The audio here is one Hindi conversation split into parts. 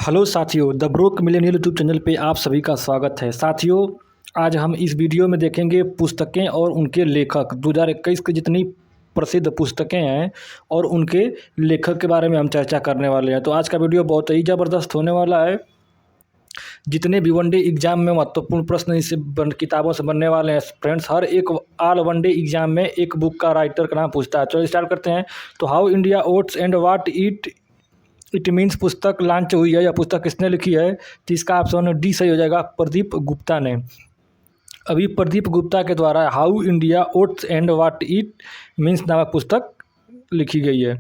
हेलो साथियों, the broke millennial YouTube channel पे आप सभी का स्वागत है। साथियों, आज हम इस वीडियो में देखेंगे पुस्तकें और उनके लेखक। 2021 की जितनी प्रसिद्ध पुस्तकें हैं और उनके लेखक के बारे में हम चर्चा करने वाले हैं। तो आज का वीडियो बहुत ही ज़बरदस्त होने वाला है। जितने भी वनडे एग्जाम में महत्वपूर्ण प्रश्न इससे किताबों से बनने वाले हैं फ्रेंड्स, हर एक ऑल वनडे एग्जाम में एक बुक का राइटर का नाम पूछता है। चलो स्टार्ट करते हैं। तो how India votes and what it means पुस्तक लॉन्च हुई है या पुस्तक किसने लिखी है? तो इसका ऑप्शन डी सही हो जाएगा, प्रदीप गुप्ता ने। अभी प्रदीप गुप्ता के द्वारा how India oats and what it means नामक पुस्तक लिखी गई है।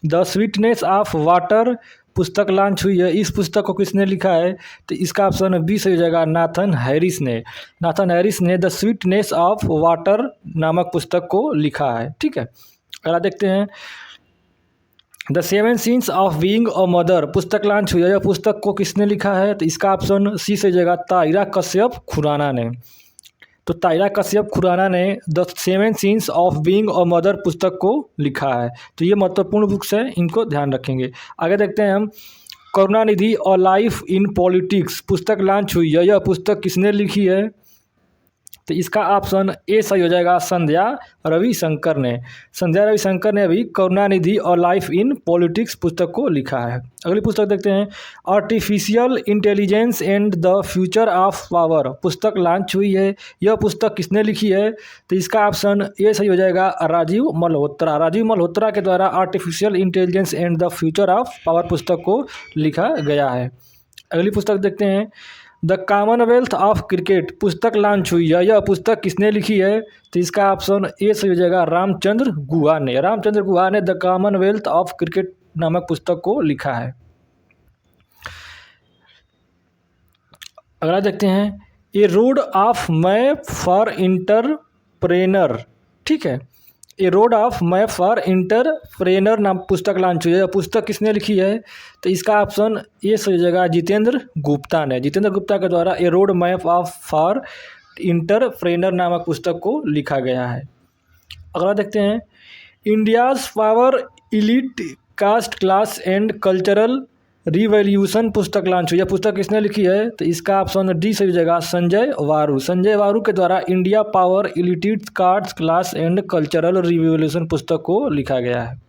द स्वीटनेस ऑफ वाटर पुस्तक लॉन्च हुई है। इस पुस्तक को किसने लिखा है? तो इसका ऑप्शन बी सही हो जाएगा, नाथन हैरिस ने। नाथन हैरिस ने द स्वीटनेस ऑफ वाटर नामक पुस्तक को लिखा है। ठीक है, अगला देखते हैं। The seven scenes of being a mother पुस्तक लॉन्च हुई है। यह पुस्तक को किसने लिखा है? तो इसका ऑप्शन सी से जगह ताहिरा कश्यप खुराना ने। तो ताहिरा कश्यप खुराना ने the seven scenes of being a mother पुस्तक को लिखा है। तो ये महत्वपूर्ण बुक्स है, इनको ध्यान रखेंगे। आगे देखते हैं हम। करुणानिधि और लाइफ इन पॉलिटिक्स पुस्तक लॉन्च हुई है। यह पुस्तक किसने लिखी है? तो इसका ऑप्शन ए सही हो जाएगा, संध्या रविशंकर ने। संध्या रविशंकर ने अभी करुणानिधि और लाइफ इन पॉलिटिक्स पुस्तक को लिखा है। अगली पुस्तक देखते हैं। Artificial intelligence and the future of power पुस्तक लॉन्च हुई है। यह पुस्तक किसने लिखी है? तो इसका ऑप्शन ए सही हो जाएगा, राजीव मल्होत्रा। राजीव मल्होत्रा के द्वारा artificial intelligence and the future of power पुस्तक को लिखा गया है। अगली पुस्तक देखते हैं। द कॉमनवेल्थ ऑफ क्रिकेट पुस्तक लॉन्च हुई है। यह पुस्तक किसने लिखी है? तो इसका ऑप्शन ए सही हो जाएगा, रामचंद्र गुहा ने। रामचंद्र गुहा ने द कॉमनवेल्थ ऑफ क्रिकेट नामक पुस्तक को लिखा है। अगला देखते हैं। A road of map for entrepreneur. ठीक है, a road of map for entrepreneur नाम पुस्तक लॉन्च हुई है। पुस्तक किसने लिखी है? तो इसका ऑप्शन ए सही हो जाएगा, जितेंद्र गुप्ता ने। जितेंद्र गुप्ता के द्वारा a road map of for entrepreneur नामक पुस्तक को लिखा गया है। अगला देखते हैं। India's power elite caste class and cultural revolution पुस्तक लॉन्च हुई है। पुस्तक किसने लिखी है? तो इसका ऑप्शन डी सही हो जाएगा, संजय वारू। संजय वारू के द्वारा India power elite caste class and cultural revolution पुस्तक को लिखा गया है।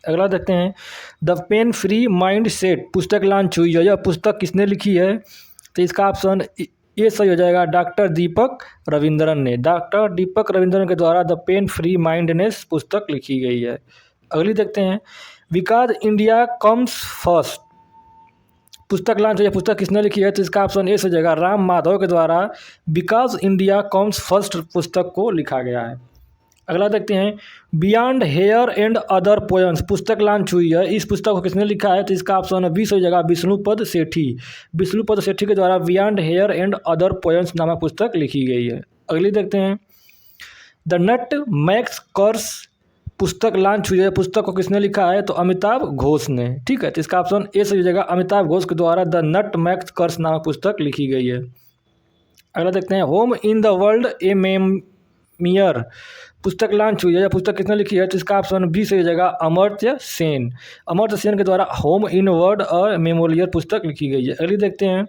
अगला देखते हैं। The pain free mindset पुस्तक लॉन्च हुई है। यह पुस्तक किसने लिखी है? तो इसका ऑप्शन ए सही हो जाएगा, डॉक्टर दीपक रविंद्रन ने। डॉक्टर दीपक रविंद्रन के द्वारा द पेन फ्री माइंडनेस पुस्तक लिखी गई है। अगली देखते हैं। बिकॉज इंडिया कम्स फर्स्ट पुस्तक लॉन्च हुई है। पुस्तक किसने लिखी है? तो इसका ऑप्शन ए से जाएगा, राम माधव के द्वारा बिकॉज इंडिया कम्स फर्स्ट पुस्तक को लिखा गया है। अगला देखते हैं। Beyond here and other poems पुस्तक लॉन्च हुई है। इस पुस्तक को किसने लिखा है? तो इसका ऑप्शन बी से हो जाएगा, विष्णुपद सेठी। विष्णुपद सेठी के द्वारा beyond here and other poems नामक पुस्तक लिखी गई है। अगली देखते हैं। द नट मैक्स कर्स पुस्तक लॉन्च हुई है। पुस्तक को किसने लिखा है? तो अमिताभ घोष ने। ठीक है, तो इसका ऑप्शन ए से हो जाएगा, अमिताभ घोष के द्वारा द नट मैक्स कर्स नामक पुस्तक लिखी गई है। अगला देखते हैं। होम इन द वर्ल्ड ए मेमियर पुस्तक लॉन्च हुई है। पुस्तक किसने लिखी है? तो इसका ऑप्शन बी से हो जाएगा, अमर्त्य सेन। अमर्त्य सेन के द्वारा home in world a memorial पुस्तक लिखी गई है। अगली देखते हैं।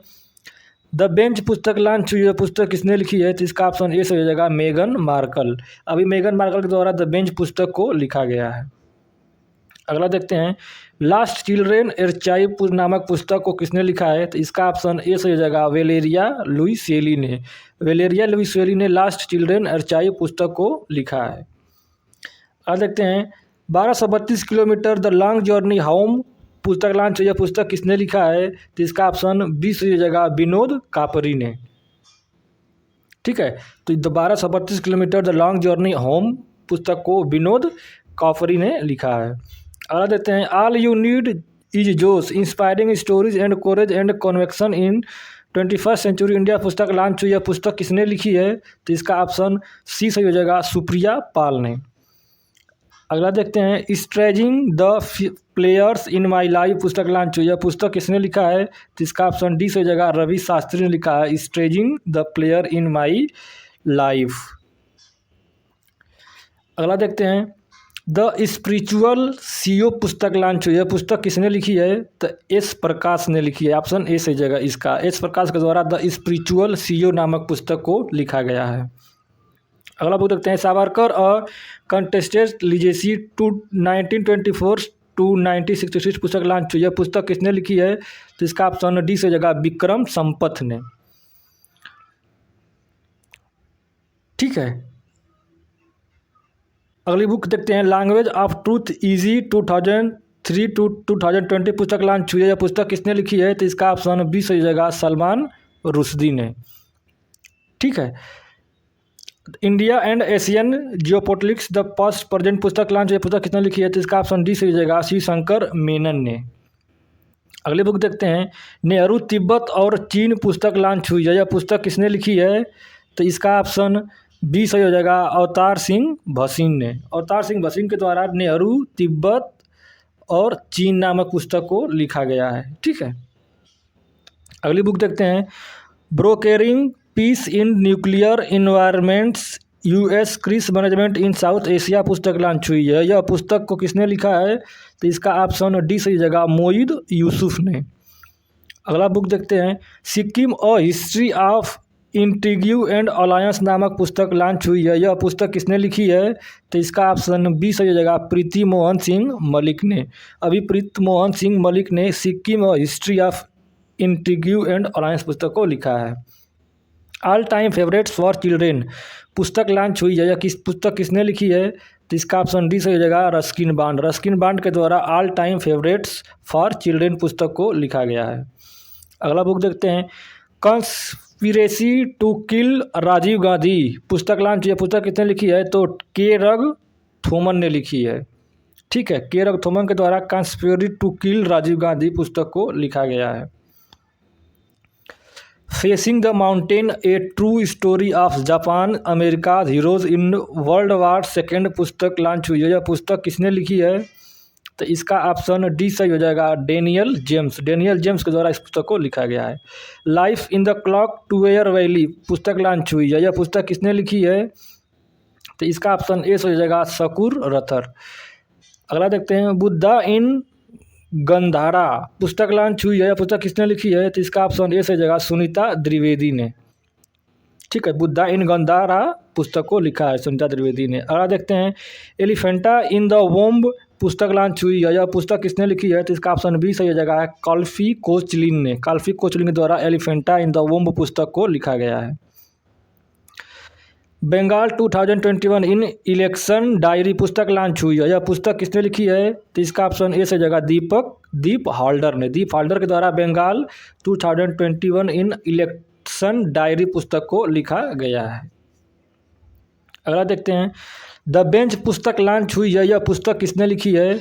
द बेंच पुस्तक लॉन्च हुई है। पुस्तक किसने लिखी है? तो इसका ऑप्शन ए से हो जाएगा, मेगन मार्कल। अभी मेगन मार्कल के द्वारा द बेंच पुस्तक को लिखा गया है। अगला देखते हैं। लास्ट चिल्ड्रेन एर्चाइव नामक पुस्तक को किसने लिखा है? तो इसका ऑप्शन ए से हो जाएगा, वेलेरिया लुइसेली ने। वेलेरिया लुइसेली ने लास्ट चिल्ड्रेन एर्चाइव पुस्तक को लिखा है। अगला देखते हैं। 1232 kilometre the long journey home पुस्तक लॉन्च हुई है। पुस्तक किसने लिखा है? तो इसका ऑप्शन बी से हो जाएगा, विनोद कापरी ने। ठीक है, तो 1232 kilometre the long journey home पुस्तक को विनोद कापरी ने लिखा है। अगला देते हैं। All you need is josh inspiring stories and courage and conviction in 21st century India पुस्तक लॉन्च हुई है। पुस्तक किसने लिखी है? तो इसका ऑप्शन सी सही हो जाएगा, सुप्रिया पाल ने। अगला देखते हैं। Stargazing the players in my life पुस्तक लॉन्च हुई है। पुस्तक किसने लिखा है? तो इसका ऑप्शन डी से हो जाएगा, रवि शास्त्री ने लिखा है, stargazing the player in my life. अगला देखते हैं। द स्पिरिचुअल सीओ पुस्तक लॉन्च हुई है। पुस्तक किसने लिखी है? तो एस प्रकाश ने लिखी है। ऑप्शन ए सही जगह इसका। एस प्रकाश के द्वारा द स्पिरिचुअल सीओ नामक पुस्तक को लिखा गया है। अगला बुक देखते हैं, सावरकर अ कंटेस्टेड लीजेसी टू 1924 टू 1966 पुस्तक लॉन्च हुई है। पुस्तक किसने लिखी है? तो इसका ऑप्शन डी से जगह विक्रम संपथ ने। ठीक है, अगली बुक देखते हैं, language of truth essays 2003 to 2020 पुस्तक लॉन्च हुई है। यह पुस्तक किसने लिखी है? तो इसका ऑप्शन बी सही जगह सलमान रुश्दी ने। ठीक है, India and Asian geopolitics the past present पुस्तक लॉन्च हुई है। पुस्तक किसने लिखी है? तो इसका ऑप्शन डी सही जगह शिव शंकर मेनन ने। अगली बुक देखते हैं, नेहरू तिब्बत और चीन पुस्तक लॉन्च हुई है। यह पुस्तक किसने लिखी है? तो इसका ऑप्शन बी सही हो जाएगा अवतार सिंह भसीन ने। अवतार सिंह भसीन के द्वारा नेहरू तिब्बत और चीन नामक पुस्तक को लिखा गया है। ठीक है, अगली बुक देखते हैं, brokering peace in nuclear environments US crisis management in South Asia पुस्तक लॉन्च हुई है। यह पुस्तक को किसने लिखा है? तो इसका ऑप्शन डी सही जगह मोईद यूसुफ ने। अगला बुक देखते हैं, Sikkim a history of intrigue and alliance नामक पुस्तक लॉन्च हुई है। यह पुस्तक किसने लिखी है? तो इसका ऑप्शन बी सही जगह प्रीति मोहन सिंह मलिक ने। अभी प्रीति मोहन सिंह मलिक ने Sikkim a history of intrigue and alliance पुस्तक को लिखा है। All time favourites for children पुस्तक लॉन्च हुई है। यह पुस्तक किसने लिखी है? तो इसका ऑप्शन डी सही जगह रस्किन बॉन्ड। रस्किन बॉन्ड के द्वारा all time favourites for children पुस्तक को लिखा गया है। अगला बुक देखते हैं, conspiracy to kill Rajiv Gandhi पुस्तक लॉन्च हुई है। पुस्तक किसने लिखी है? तो के रग थोमन ने लिखी है। ठीक है, के रग थोमन के द्वारा conspiracy to kill Rajiv Gandhi पुस्तक को लिखा गया है। Facing the mountain a true story of Japan America heroes in world war second पुस्तक लॉन्च हुई है। यह पुस्तक किसने लिखी है? तो इसका ऑप्शन डी सही हो जाएगा डेनियल जेम्स। डेनियल जेम्स के द्वारा इस पुस्तक को लिखा गया है। Life in the clock tower valley पुस्तक लॉन्च हुई है। यह पुस्तक किसने लिखी है? तो इसका ऑप्शन ए सही हो जाएगा शकूर रथर। अगला देखते हैं, बुद्धा इन गंधारा पुस्तक लॉन्च हुई है। यह पुस्तक किसने लिखी है? तो इसका ऑप्शन ए सही जगह सुनीता द्विवेदी ने। ठीक है, बुद्धा इन गंधारा पुस्तक को लिखा है सुनीता द्विवेदी ने। अगला देखते हैं, एलिफेंटा इन द वोम्ब पुस्तक लॉन्च हुई है। यह पुस्तक किसने लिखी है? तो इसका ऑप्शन बी सही जगह है कॉल्फी कोचलिन ने। कॉल्फी कोचलिन के द्वारा एलिफेंटा इन द वोम्ब पुस्तक को लिखा गया है। बंगाल 2021 इन इलेक्शन डायरी पुस्तक लॉन्च हुई है। यह पुस्तक किसने लिखी है? तो इसका ऑप्शन ए से जगह दीप हाल्डर ने। दीप हाल्डर के द्वारा बंगाल 2021 इन इलेक्शन डायरी पुस्तक को लिखा गया है। अगला देखते हैं, द बेंच पुस्तक लॉन्च हुई है। यह पुस्तक किसने लिखी है?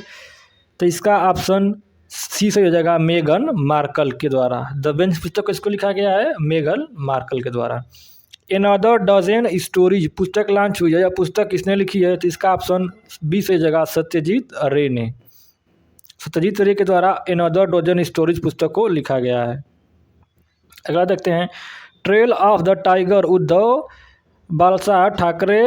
तो इसका ऑप्शन सी से हो जाएगा मेगन मार्कल के द्वारा। द बेंच पुस्तक किसको लिखा गया है? मेगन मार्कल के द्वारा। एनदर डजन स्टोरीज पुस्तक लॉन्च हुई है। यह पुस्तक किसने लिखी है? तो इसका ऑप्शन बी से जगह सत्यजीत रे ने। सत्यजीत रे के द्वारा एनदर डजन स्टोरीज पुस्तक को लिखा गया है। अगला देखते हैं, trail of the tiger Uddhav Balasaheb Thackeray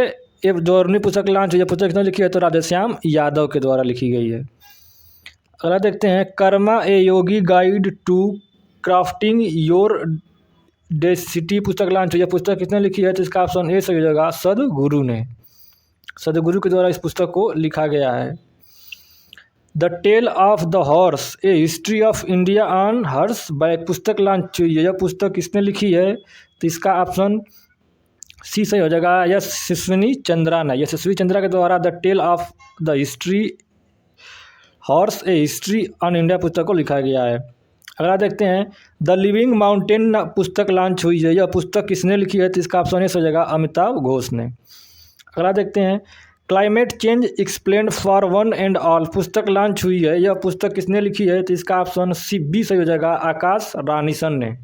एक जोरनी पुस्तक लॉन्च हुई है। पुस्तक किसने लिखी है? तो राधेश्याम यादव के द्वारा लिखी गई है। अगला देखते हैं, कर्मा ए योगी गाइड टू क्राफ्टिंग योर डेसिटी पुस्तक लॉन्च हुई है। पुस्तक किसने लिखी है? तो इसका ऑप्शन ए सही जगह सदगुरु ने। सदगुरु के द्वारा इस पुस्तक को लिखा गया है। The tale of the horse a history of India on horseback पुस्तक लॉन्च हुई है। यह पुस्तक किसने लिखी है? तो इसका ऑप्शन सी सही हो जाएगा यशस्विनी चंद्रा ने। यशस्वी चंद्रा के द्वारा the tale of the history horse a history on India पुस्तक को लिखा गया है। अगला देखते हैं, द लिविंग माउंटेन पुस्तक लॉन्च हुई है। यह पुस्तक किसने लिखी है? तो इसका ऑप्शन ए सही जगह अमिताभ घोष ने। अगला देखते हैं, climate change explained for one and all पुस्तक लॉन्च हुई है। यह पुस्तक किसने लिखी है? तो इसका ऑप्शन सी बी सही हो जाएगा आकाश रानीसन ने।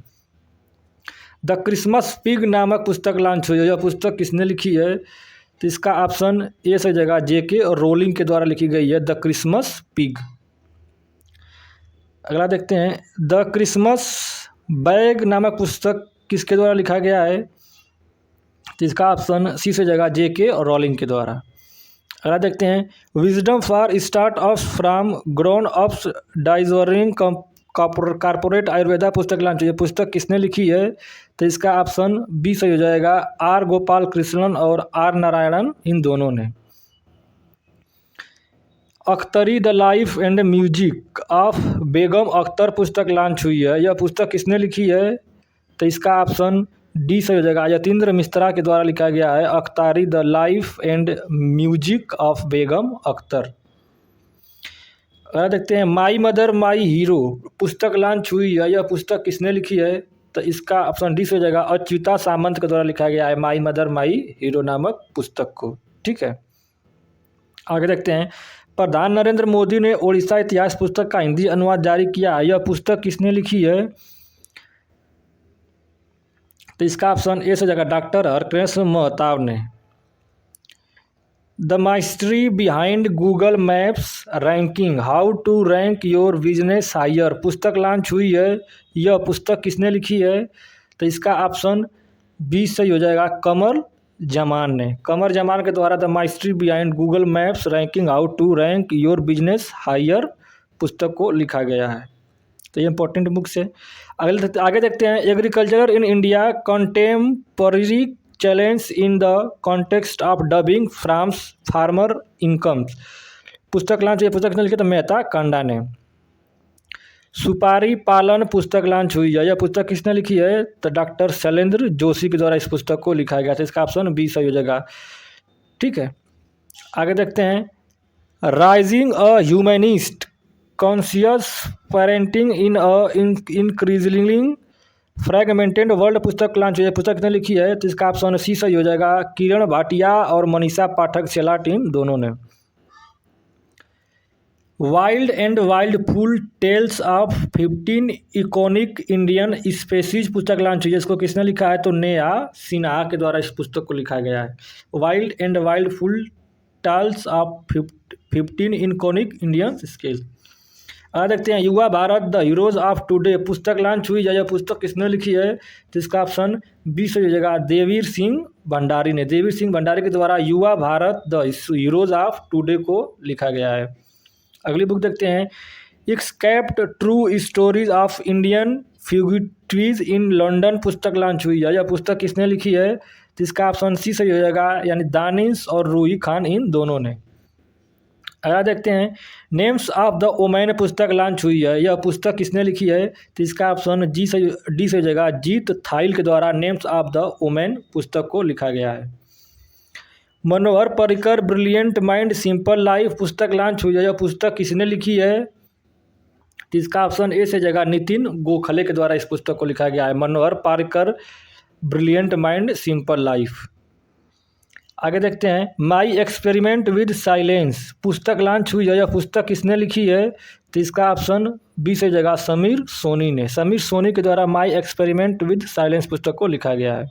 द क्रिसमस पिग नामक पुस्तक लॉन्च हुई है। यह पुस्तक किसने लिखी है? तो इसका ऑप्शन ए सही जगह जेके रोलिंग के द्वारा लिखी गई है द क्रिसमस पिग। अगला देखते हैं, द क्रिसमस बैग नामक पुस्तक किसके द्वारा लिखा गया है? तो इसका ऑप्शन सी से जगह जेके रोलिंग के द्वारा। अगला देखते हैं wisdom for startups from grown ups discovering corporate Ayurveda पुस्तक लॉन्च हुई है। पुस्तक किसने लिखी है? तो इसका ऑप्शन बी सही हो जाएगा, आर गोपाल कृष्णन और आर नारायणन, इन दोनों ने। Akhtari the life and music of Begum Akhtar पुस्तक लॉन्च हुई है। यह पुस्तक किसने लिखी है? तो इसका ऑप्शन डी सही हो जाएगा, यतीन्द्र मिश्रा के द्वारा लिखा गया है, Akhtari the life and music of Begum Akhtar. देखते हैं माई मदर माई हीरो पुस्तक लॉन्च हुई है। यह पुस्तक किसने लिखी है? तो इसका ऑप्शन डी से हो जाएगा, अच्युता सामंत के द्वारा लिखा गया है माई मदर माई हीरो नामक पुस्तक को। ठीक है, आगे देखते हैं प्रधान नरेंद्र मोदी ने ओडिशा इतिहास पुस्तक का हिंदी अनुवाद जारी किया है। यह पुस्तक किसने लिखी है? तो इसका ऑप्शन ए से जाएगा, डॉक्टर हरकृष्ण महताब ने। The mystery behind Google maps ranking how to rank your business higher पुस्तक लॉन्च हुई है। यह पुस्तक किसने लिखी है? तो इसका ऑप्शन बी सही हो जाएगा, कमर जमान ने। कमर जमान के द्वारा the mystery behind Google maps ranking how to rank your business higher पुस्तक को लिखा गया है। तो ये इंपॉर्टेंट बुक्स है। आगे देखते हैं agriculture in India contemporary challenge in the context of dubbing from farmer incomes पुस्तक लॉन्च, ये पुस्तक किसने लिखी? तो मेहता कांडा ने। सुपारी पालन पुस्तक लॉन्च हुई है। यह पुस्तक किसने लिखी है? तो डॉक्टर शैलेंद्र जोशी के द्वारा इस पुस्तक को लिखा गया था। इसका ऑप्शन बी सही हो जाएगा। ठीक है, आगे देखते हैं राइजिंग अ ह्यूमनिस्ट कॉन्शियस पेरेंटिंग इन अ इंक्रीजिंगली फ्रैगमेंटेड वर्ल्ड पुस्तक लॉन्च हुई है। पुस्तक किसने लिखी है? तो इसका ऑप्शन सी सही हो जाएगा, किरण भाटिया और मनीषा पाठक सेलाट, इन दोनों ने। Wild and wilful tales of 15 iconic Indian species पुस्तक लॉन्च हुई है। इसको किसने लिखा है? तो नेहा सिन्हा के द्वारा इस पुस्तक को लिखा गया है। Wild and wilful tales of 15 iconic Indian scale. देखते हैं युवा Bharat the heroes of today पुस्तक लॉन्च हुई है। यह पुस्तक किसने लिखी है? तो इसका ऑप्शन बी सही हो जाएगा, देवीर सिंह भंडारी ने। देवीर सिंह भंडारी के द्वारा युवा Bharat the heroes of today को लिखा गया है। अगली बुक देखते हैं escaped true stories of Indian fugitives in London पुस्तक लॉन्च हुई है। यह पुस्तक किसने लिखी है? तो इसका ऑप्शन सी सही हो जाएगा, यानी दानिश और रूही खान, इन दोनों ने। अगला देखते हैं नेम्स ऑफ द वोमेन पुस्तक लॉन्च हुई है। यह पुस्तक किसने लिखी है? तो इसका ऑप्शन डी से हो जाएगा, जीत थाइल के द्वारा नेम्स ऑफ द वोमेन पुस्तक को लिखा गया है। Manohar Parrikar brilliant mind simple life पुस्तक लॉन्च हुई है। यह पुस्तक किसने लिखी है? तो इसका ऑप्शन ए से जाएगा, नितिन गोखले के द्वारा इस पुस्तक को लिखा गया है, Manohar Parrikar brilliant mind simple life. आगे देखते हैं माई एक्सपेरिमेंट विद साइलेंस पुस्तक लॉन्च हुई है। यह पुस्तक किसने लिखी है? तो इसका ऑप्शन बी से जाएगा, समीर सोनी ने। समीर सोनी के द्वारा माई एक्सपेरिमेंट विद साइलेंस पुस्तक को लिखा गया है।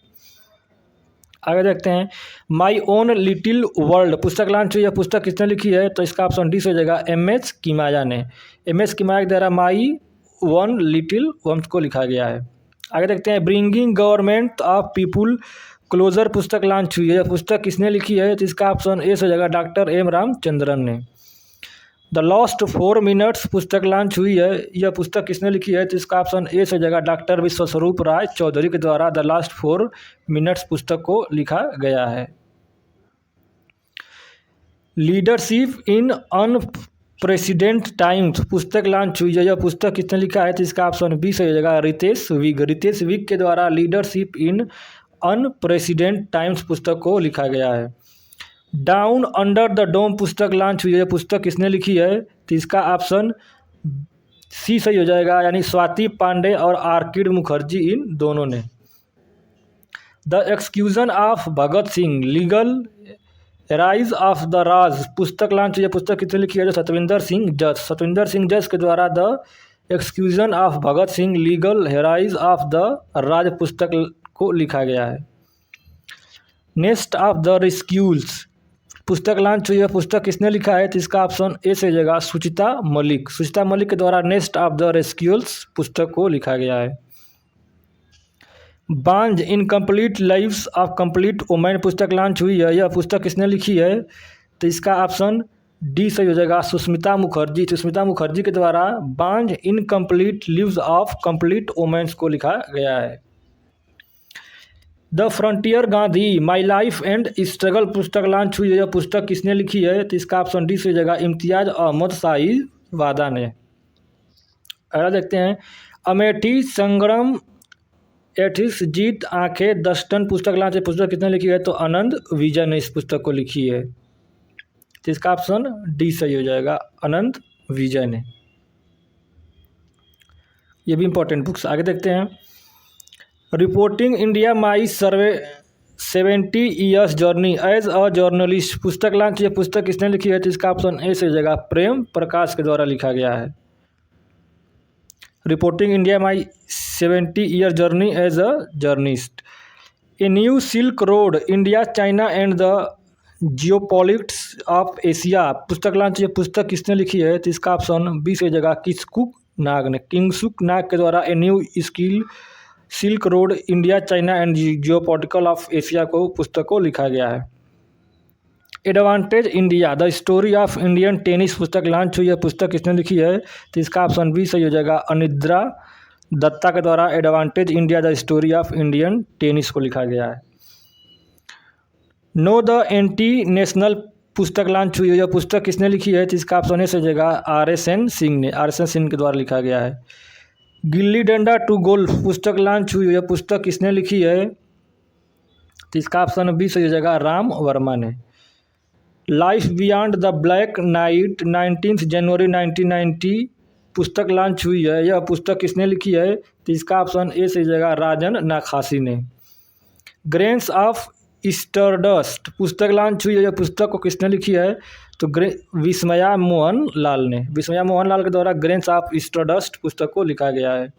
आगे देखते हैं माई ओन लिटिल वर्ल्ड पुस्तक लॉन्च हुई है। पुस्तक किसने लिखी है? तो इसका ऑप्शन डी से हो जाएगा, एम.एच. किमाया ने। एम.एच. किमाया के द्वारा माई वन लिटिल वर्ल्ड को लिखा गया है। आगे देखते हैं bringing government of people closer पुस्तक लॉन्च हुई है। यह पुस्तक किसने लिखी है? तो इसका ऑप्शन ए से हो जाएगा, डॉक्टर एम रामचंद्रन ने। द लास्ट 4 मिनट्स पुस्तक लॉन्च हुई है। यह पुस्तक किसने लिखी है? तो इसका ऑप्शन ए से हो जाएगा, डॉक्टर विश्वस्वरूप राय चौधरी के द्वारा द लास्ट 4 मिनट्स पुस्तक को लिखा गया है। लीडरशिप इन अनप्रेसिडेंट टाइम्स पुस्तक लॉन्च हुई है। यह पुस्तक किसने लिखा है? तो इसका ऑप्शन बी से हो जाएगा, रितेश विग। रितेश विग के द्वारा लीडरशिप इन अनप्रेसिडेंट टाइम्स पुस्तक को लिखा गया है। डाउन अंडर द डोम पुस्तक लॉन्च हुई है। पुस्तक किसने लिखी है? तो इसका ऑप्शन सी सही हो जाएगा, यानी स्वाति पांडे और आर्किड मुखर्जी, इन दोनों ने। The execution of Bhagat Singh legal rise of the Raj पुस्तक लॉन्च हुई है। पुस्तक किसने लिखी है? सतविंदर सिंह जस। सतविंदर सिंह जस के द्वारा the execution of Bhagat Singh legal rise of the Raj पुस्तक को लिखा गया है। नेस्ट ऑफ द रेस्क्यूल्स पुस्तक लॉन्च हुई है। पुस्तक किसने लिखा है? तो इसका ऑप्शन ए से जाएगा, सुचिता मलिक। सुचिता मलिक के द्वारा नेस्ट ऑफ द रेस्क्यूल्स पुस्तक को लिखा गया है। बांझ incomplete lives of complete women पुस्तक लॉन्च हुई है। यह पुस्तक किसने लिखी है? तो इसका ऑप्शन डी सही हो जाएगा, सुष्मिता मुखर्जी। सुष्मिता मुखर्जी के द्वारा बांझ incomplete lives of complete women's को लिखा गया है। The frontier Gandhi my life and struggle पुस्तक लॉन्च हुई है। यह पुस्तक किसने लिखी है? तो इसका ऑप्शन डी से हो जाएगा, इम्तियाज अहमद शाही वादा ने। अगला देखते हैं, अमेठी संग्राम एथिक्स जीत आंखें 10 टन पुस्तक लॉन्च है। पुस्तक किसने लिखी है? तो आनंद विजय ने इस पुस्तक को लिखी है। तो इसका ऑप्शन डी सही हो जाएगा, आनंद विजय ने। ये भी इंपॉर्टेंट बुक्स। आगे देखते हैं, reporting India my survey 70 years journey as a journalist पुस्तक लॉन्च। ये पुस्तक किसने लिखी है? तो इसका ऑप्शन ए से हो जाएगा, प्रेम प्रकाश के द्वारा लिखा गया है। Reporting India my 70 year journey as a journalist. A new silk road India China and the geopolitics of Asia पुस्तक लॉन्च। ये पुस्तक किसने लिखी है? तो इसका ऑप्शन बी से हो जाएगा, किंगसुक नाग ने। किंगसुक नाग के द्वारा ए new silk road India China and geopolitical of Asia को पुस्तक को लिखा गया है। Advantage India the story of Indian tennis पुस्तक लॉन्च हुई है। पुस्तक किसने लिखी है? तो इसका ऑप्शन बी सही हो जाएगा, अनिद्रा दत्ता के द्वारा advantage India the story of Indian tennis को लिखा गया है। नो द एंटी नेशनल पुस्तक लॉन्च हुई है। यह पुस्तक किसने लिखी है? तो इसका ऑप्शन ए से हो जाएगा, RSN सिंह ने। RSN सिंह के द्वारा लिखा गया है। गिल्ली डंडा टू गोल्फ पुस्तक लॉन्च हुई है। यह पुस्तक किसने लिखी है? तो इसका ऑप्शन बी सही हो जाएगा, राम वर्मा ने। Life beyond the black night 19 जनवरी 1990 पुस्तक लॉन्च हुई है। यह पुस्तक किसने लिखी है? तो इसका ऑप्शन ए से हो जाएगा, राजन नाखासी ने। ग्रेन्स ऑफ स्टारडस्ट पुस्तक लॉन्च हुई है। यह पुस्तक को किसने लिखी है? तो विस्मया मोहन लाल ने। विस्मया मोहन लाल के द्वारा ग्रेन्स ऑफ स्टारडस्ट पुस्तक को लिखा गया है।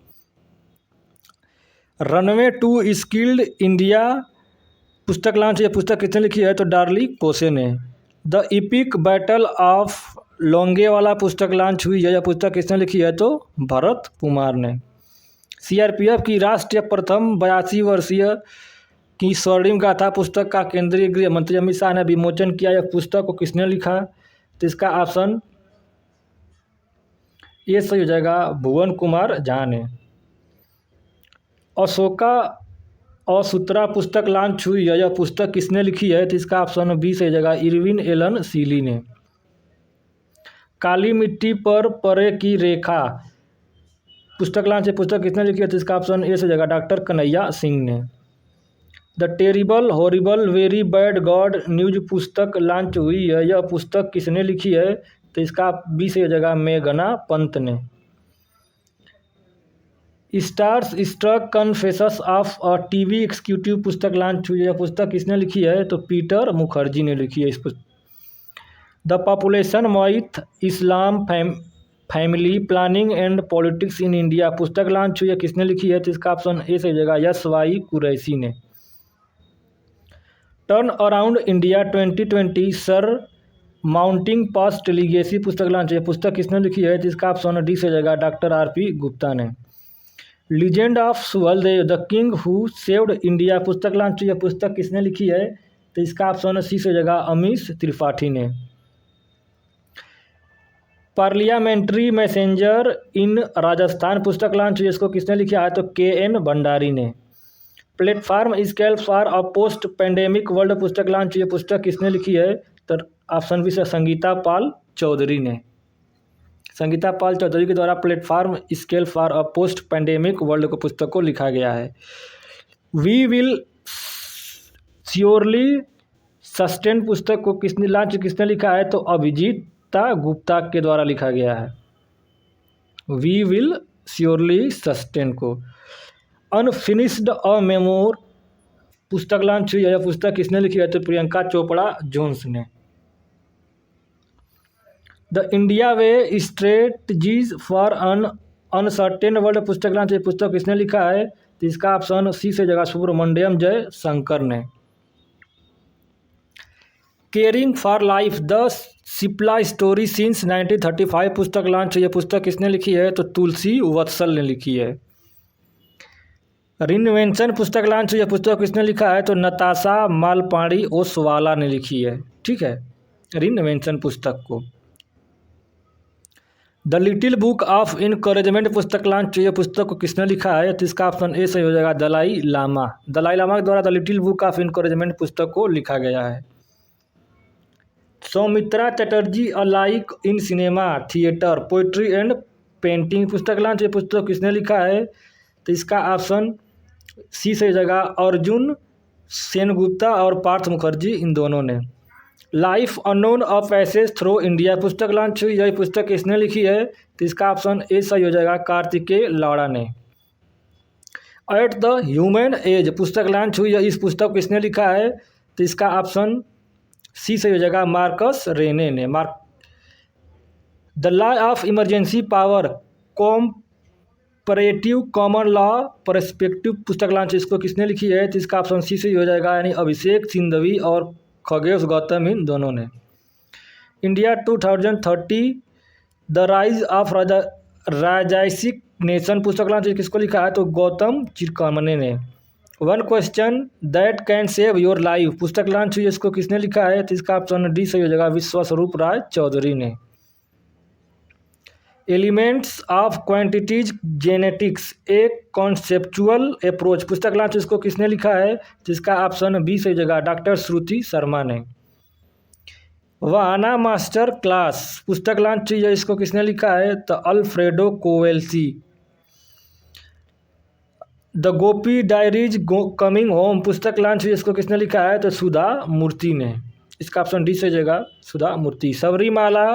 रनवे टू स्किल्ड इंडिया पुस्तक लॉन्च। यह पुस्तक किसने लिखी है? तो डार्ली कोसे ने। The EPIC battle of Longewala पुस्तक लॉन्च हुई है। यह पुस्तक किसने लिखी है? तो भरत कुमार ने। CRPF की राष्ट्रीय प्रथम 82 वर्षीय की स्वर्णिम गाथा पुस्तक का केंद्रीय गृह मंत्री अमित शाह ने विमोचन किया। यह पुस्तक को किसने लिखा? तो इसका ऑप्शन ये सही हो जाएगा, भुवन कुमार झा ने। अशोका असूत्रा पुस्तक लॉन्च हुई है। यह पुस्तक किसने लिखी है? तो इसका ऑप्शन बी से हो जाएगा, इरविन एलन सीली ने। काली मिट्टी पर परे की रेखा पुस्तक लॉन्च है। पुस्तक किसने लिखी है? तो इसका ऑप्शन ए से हो जाएगा, डॉक्टर कन्हैया सिंह ने। The terrible horrible very bad God news पुस्तक लॉन्च हुई है। यह पुस्तक किसने लिखी है? तो इसका बी से हो जाएगा, मेघना पंत ने। Stars struck confessions of a TV executive पुस्तक लॉन्च हुई है। पुस्तक किसने लिखी है? तो पीटर मुखर्जी ने लिखी है इस पुस्तक। The population माइथ Islam family planning and politics in India पुस्तक लॉन्च हुई है। किसने लिखी है? तो इसका ऑप्शन ए से हो जाएगा, YY कुरैशी ने। Turn around India 2020 sir mounting past legacy पुस्तक लॉन्च है। पुस्तक किसने लिखी है? तो इसका ऑप्शन डी से हो जाएगा, डॉक्टर RP गुप्ता ने। Legend of Suheldev the king who saved India पुस्तक लॉन्च हुई है। पुस्तक किसने लिखी है? तो इसका ऑप्शन सी से हो जाएगा, अमीश त्रिपाठी ने। पार्लियामेंट्री मैसेंजर इन राजस्थान पुस्तक लॉन्च हुई है। इसको किसने लिखा है? तो KN भंडारी ने। Platform scale for a post pandemic world पुस्तक लॉन्च हुई है। पुस्तक किसने लिखी है? तो ऑप्शन बी से संगीता पाल चौधरी ने। संगीता पाल चौधरी के द्वारा platform scale for a post pandemic world को पुस्तक को लिखा गया है। वी विल श्योरली सस्टेन पुस्तक को किसने लिखा है? तो अभिजीता गुप्ता के द्वारा लिखा गया है। वी विल श्योरली सस्टेन को। अनफिनिश्ड अ मेमोर पुस्तक लॉन्च हुई है। यह पुस्तक किसने लिखी है? तो प्रियंका चोपड़ा जोन्स ने। The India way strategies for on uncertain world पुस्तक लॉन्च हुई। पुस्तक किसने लिखा है? तो इसका ऑप्शन सी से जगह सुब्रमण्यम जय शंकर ने। Caring for life the Cipla story since 1935 पुस्तक लॉन्च हुई है। पुस्तक किसने लिखी है? तो तुलसी वत्सल ने लिखी है। रिनवेंशन पुस्तक लॉन्च हुई है। पुस्तक किसने लिखा है? तो नताशा मालपाड़ी ओसवाला ने लिखी है। ठीक है, रिनवेंशन पुस्तक को। The little book of encouragement पुस्तक लॉन्च, ये पुस्तक को किसने लिखा है? तो इसका ऑप्शन ए सही हो जाएगा, दलाई लामा। दलाई लामा के द्वारा the little book of encouragement पुस्तक को लिखा गया है। Soumitra Chatterjee alike in cinema theatre poetry and painting पुस्तक लॉन्च, ये पुस्तक किसने लिखा है? तो इसका ऑप्शन सी सही हो जाएगा, अर्जुन सेनगुप्ता और पार्थ मुखर्जी, इन दोनों ने। Life unknown a passage through India पुस्तक लॉन्च हुई, यही पुस्तक किसने लिखी है? तो इसका ऑप्शन ए सही हो जाएगा, कार्तिकेय लाड़ा ने। एट द ह्यूमन एज पुस्तक लॉन्च हुई है, इस पुस्तक किसने लिखा है? तो इसका ऑप्शन सी सही हो जाएगा, मार्कस रेने ने। The law of emergency power comparative common law perspective पुस्तक लॉन्च, इसको किसने लिखी है? तो इसका ऑप्शन सी सही हो जाएगा, यानी अभिषेक सिंघवी और खगेश गौतम, इन दोनों ने। इंडिया 2030 द राइज ऑफ राजाइसिक नेशन पुस्तक लॉन्च किसको लिखा है? तो गौतम चिरकामने ने। One question that can save your life पुस्तक लॉन्च हुई, इसको किसने लिखा है? तो इसका ऑप्शन डी सही हो जाएगा, विश्वस्वरूप राय चौधरी ने। Elements of quantities genetics A conceptual approach पुस्तक लॉन्च, इसको किसने लिखा है? जिसका ऑप्शन बी सही जगह, डॉक्टर श्रुति शर्मा ने। वाहना मास्टर क्लास पुस्तक लॉन्च हुई है, इसको किसने लिखा है? तो Alfredo Covelli. The Gopi diaries coming home पुस्तक लॉन्च हुई, इसको किसने लिखा है? तो सुधा मूर्ति ने। इसका ऑप्शन डी सही जगह, सुधा मूर्ति। सबरीमाला